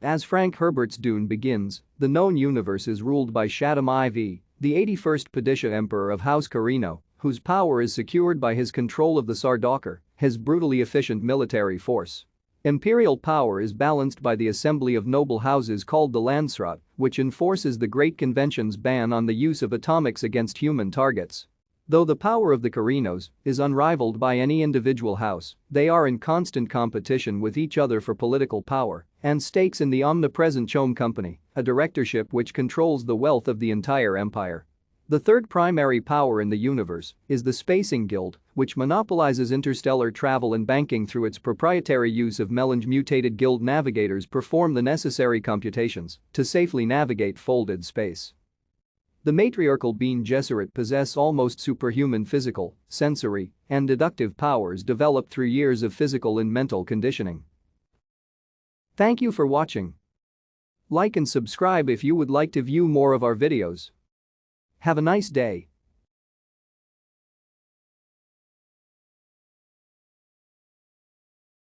As Frank Herbert's Dune begins, the known universe is ruled by Shaddam IV, the 81st Padishah Emperor of House Corrino, whose power is secured by his control of the Sardaukar, his brutally efficient military force. Imperial power is balanced by the assembly of noble houses called the Landsraad, which enforces the Great Convention's ban on the use of atomics against human targets. Though the power of the Corrinos is unrivaled by any individual house, they are in constant competition with each other for political power and stakes in the omnipresent CHOAM company, a directorship which controls the wealth of the entire empire. The third primary power in the universe is the Spacing Guild, which monopolizes interstellar travel and banking through its proprietary use of melange-mutated Guild Navigators perform the necessary computations to safely navigate folded space. The matriarchal Bene Gesserit possess almost superhuman physical, sensory, and deductive powers developed through years of physical and mental conditioning. Thank you for watching. Like and subscribe if you would like to view more of our videos. Have a nice day.